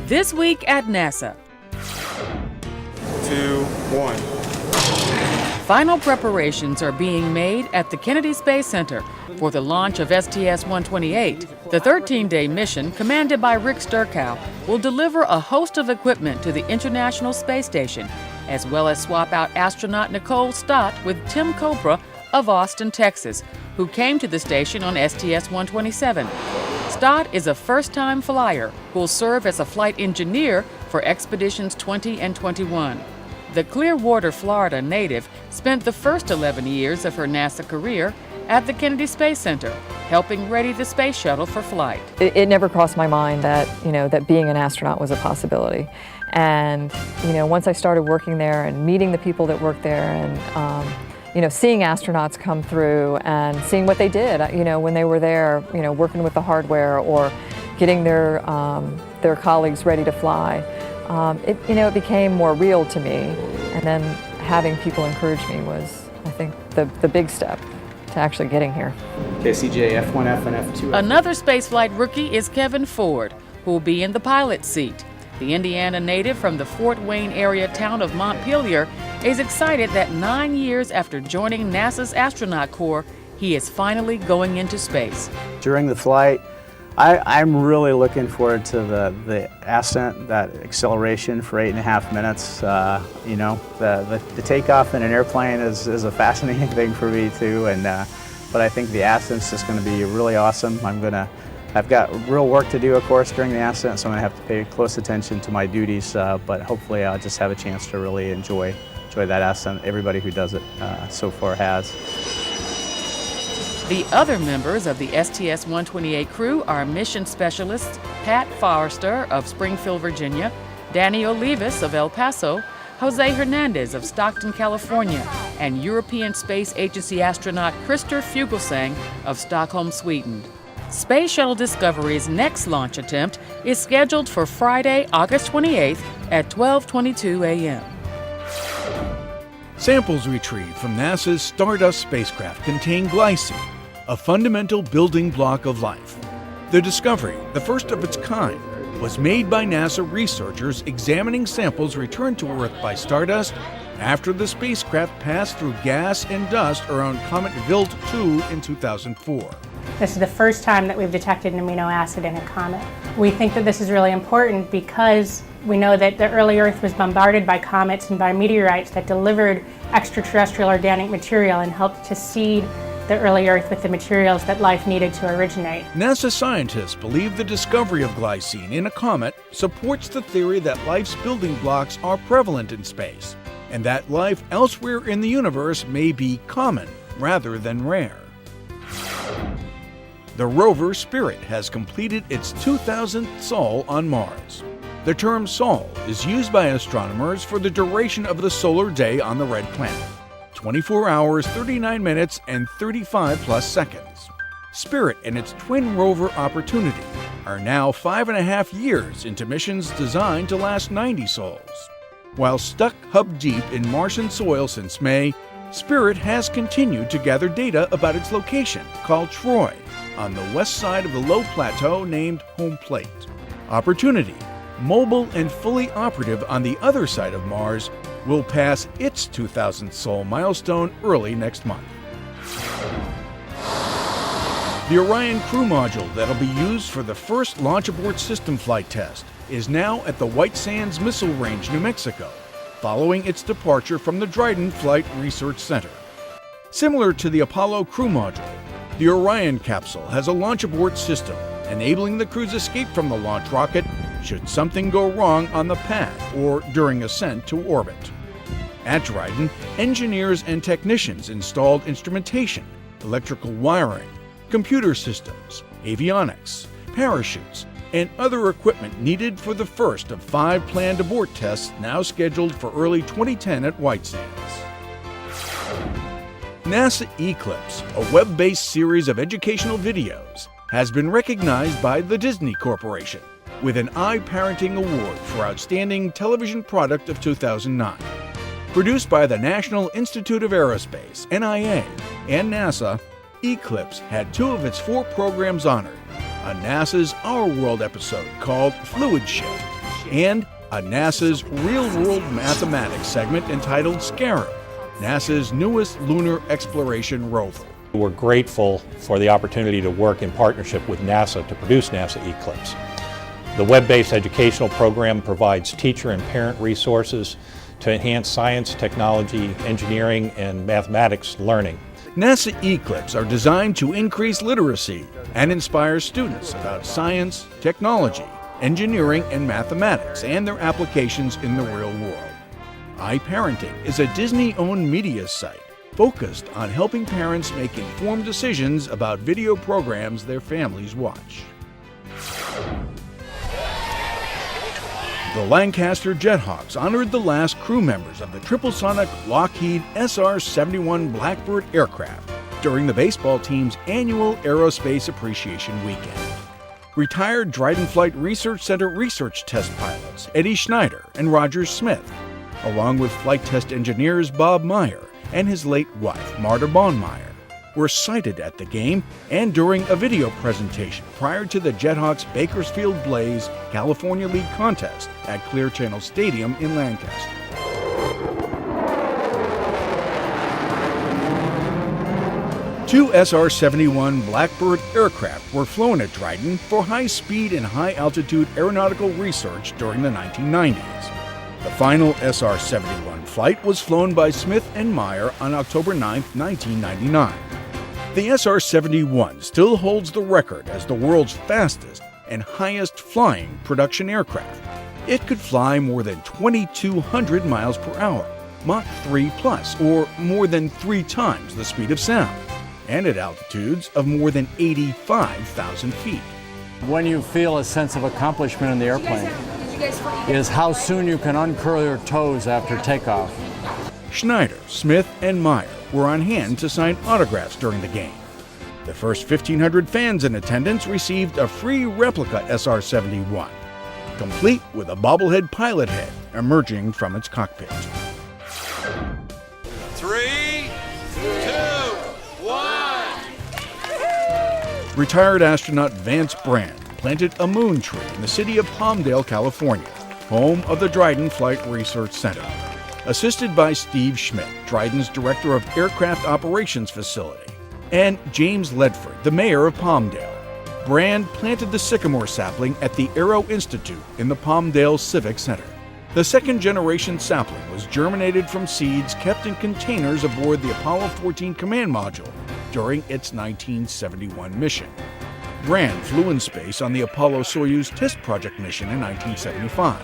This week at NASA. 2, 1. Final preparations are being made at the Kennedy Space Center for the launch of STS-128. The 13-day mission, commanded by Rick Sturkow, will deliver a host of equipment to the International Space Station, as well as swap out astronaut Nicole Stott with Tim Cobra of Austin, Texas, who came to the station on STS-127. Stott is a first-time flyer who will serve as a flight engineer for Expeditions 20 and 21. The Clearwater, Florida native spent the first 11 years of her NASA career at the Kennedy Space Center, helping ready the space shuttle for flight. It never crossed my mind that, that being an astronaut was a possibility. And, once I started working there and meeting the people that worked there and, seeing astronauts come through and seeing what they did, when they were there, working with the hardware or getting their colleagues ready to fly, it became more real to me. And then having people encourage me was, I think, the big step to actually getting here. KCJ F1F and F2F. Another spaceflight rookie is Kevin Ford, who will be in the pilot's seat. The Indiana native from the Fort Wayne area town of Montpelier is excited that 9 years after joining NASA's astronaut corps, he is finally going into space. During the flight, I'm really looking forward to the ascent, that acceleration for 8.5 minutes. The takeoff in an airplane is a fascinating thing for me too, but I think the ascent's just going to be really awesome. I've got real work to do, of course, during the ascent, so I'm going to have to pay close attention to my duties, but hopefully I'll just have a chance to really enjoy that ascent. Everybody who does it so far has. The other members of the STS-128 crew are mission specialists Pat Forester of Springfield, Virginia, Danny Olivas of El Paso, Jose Hernandez of Stockton, California, and European Space Agency astronaut Christer Fuglesang of Stockholm, Sweden. Space Shuttle Discovery's next launch attempt is scheduled for Friday, August 28th at 12:22 a.m. Samples retrieved from NASA's Stardust spacecraft contain glycine, a fundamental building block of life. The discovery, the first of its kind, was made by NASA researchers examining samples returned to Earth by Stardust after the spacecraft passed through gas and dust around Comet Wild 2 in 2004. This is the first time that we've detected an amino acid in a comet. We think that this is really important because we know that the early Earth was bombarded by comets and by meteorites that delivered extraterrestrial organic material and helped to seed the early Earth with the materials that life needed to originate. NASA scientists believe the discovery of glycine in a comet supports the theory that life's building blocks are prevalent in space, and that life elsewhere in the universe may be common rather than rare. The rover Spirit has completed its 2,000th sol on Mars. The term sol is used by astronomers for the duration of the solar day on the red planet. 24 hours, 39 minutes, and 35 plus seconds. Spirit and its twin rover Opportunity are now 5.5 years into missions designed to last 90 sols. While stuck hub deep in Martian soil since May, Spirit has continued to gather data about its location, called Troy, on the west side of the low plateau named Home Plate. Opportunity, mobile and fully operative on the other side of Mars, will pass its 2,000th sol milestone early next month. The Orion crew module that'll be used for the first Launch Abort System flight test is now at the White Sands Missile Range, New Mexico, following its departure from the Dryden Flight Research Center. Similar to the Apollo crew module, the Orion capsule has a launch abort system, enabling the crew's escape from the launch rocket should something go wrong on the path or during ascent to orbit. At Dryden, engineers and technicians installed instrumentation, electrical wiring, computer systems, avionics, parachutes, and other equipment needed for the first of 5 planned abort tests now scheduled for early 2010 at White Sands. NASA Eclipse, a web-based series of educational videos, has been recognized by the Disney Corporation with an iParenting Award for Outstanding Television Product of 2009. Produced by the National Institute of Aerospace, NIA, and NASA, Eclipse had 2 of its 4 programs honored. A NASA's Our World episode called Fluid Shift, and a NASA's real-world mathematics segment entitled SCRarab, NASA's newest lunar exploration rover. We're grateful for the opportunity to work in partnership with NASA to produce NASA Eclipse. The web-based educational program provides teacher and parent resources to enhance science, technology, engineering, and mathematics learning. NASA Eclipse are designed to increase literacy and inspire students about science, technology, engineering, and mathematics and their applications in the real world. iParenting is a Disney-owned media site focused on helping parents make informed decisions about video programs their families watch. The Lancaster Jethawks honored the last crew members of the triple-sonic Lockheed SR71 Blackbird aircraft during the baseball team's annual Aerospace Appreciation Weekend. Retired Dryden Flight Research Center research test pilots Eddie Schneider and Roger Smith, along with flight test engineers Bob Meyer and his late wife, Marta Bonmeyer, were sighted at the game and during a video presentation prior to the Jethawks Bakersfield Blaze California League contest at Clear Channel Stadium in Lancaster. Two SR-71 Blackbird aircraft were flown at Dryden for high-speed and high-altitude aeronautical research during the 1990s. The final SR-71 flight was flown by Smith and Meyer on October 9, 1999. The SR-71 still holds the record as the world's fastest and highest flying production aircraft. It could fly more than 2,200 miles per hour, Mach 3 plus, or more than 3 times the speed of sound, and at altitudes of more than 85,000 feet. When you feel a sense of accomplishment in the airplane is how soon you can uncurl your toes after takeoff. Schneider, Smith, and Meyer were on hand to sign autographs during the game. The first 1,500 fans in attendance received a free replica SR-71, complete with a bobblehead pilot head emerging from its cockpit. 3, 2, 1. Retired astronaut Vance Brand planted a moon tree in the city of Palmdale, California, home of the Dryden Flight Research Center. Assisted by Steve Schmidt, Dryden's Director of Aircraft Operations Facility, and James Ledford, the mayor of Palmdale, Brand planted the sycamore sapling at the Aero Institute in the Palmdale Civic Center. The second-generation sapling was germinated from seeds kept in containers aboard the Apollo 14 command module during its 1971 mission. Brand flew in space on the Apollo-Soyuz test project mission in 1975,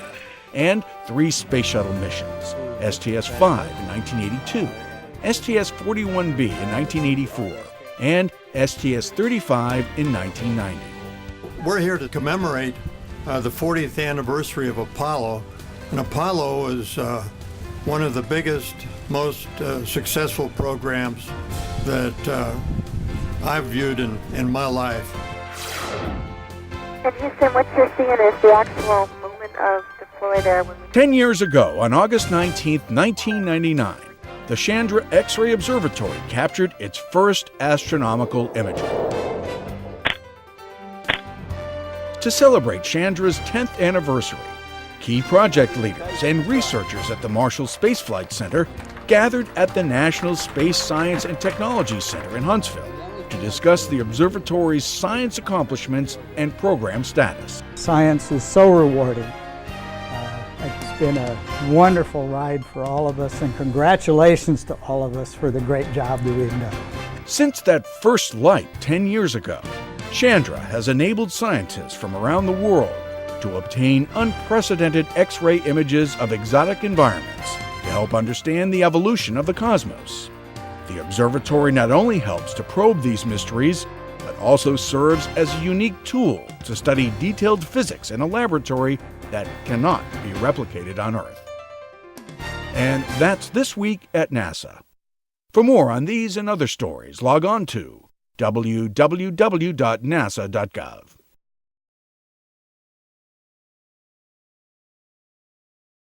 and 3 space shuttle missions, STS-5 in 1982, STS-41B in 1984, and STS-35 in 1990. We're here to commemorate the 40th anniversary of Apollo, and Apollo is one of the biggest, most successful programs that I've viewed in my life. And Houston, what you're seeing is the actual movement of deploy there. 10 years ago, on August 19, 1999, the Chandra X-ray Observatory captured its first astronomical imagery. To celebrate Chandra's 10th anniversary, key project leaders and researchers at the Marshall Space Flight Center gathered at the National Space Science and Technology Center in Huntsville to discuss the observatory's science accomplishments and program status. Science is so rewarding. It's been a wonderful ride for all of us, and congratulations to all of us for the great job that we've done. Since that first light 10 years ago, Chandra has enabled scientists from around the world to obtain unprecedented X-ray images of exotic environments to help understand the evolution of the cosmos. The observatory not only helps to probe these mysteries, but also serves as a unique tool to study detailed physics in a laboratory that cannot be replicated on Earth. And that's This Week at NASA. For more on these and other stories, log on to www.nasa.gov.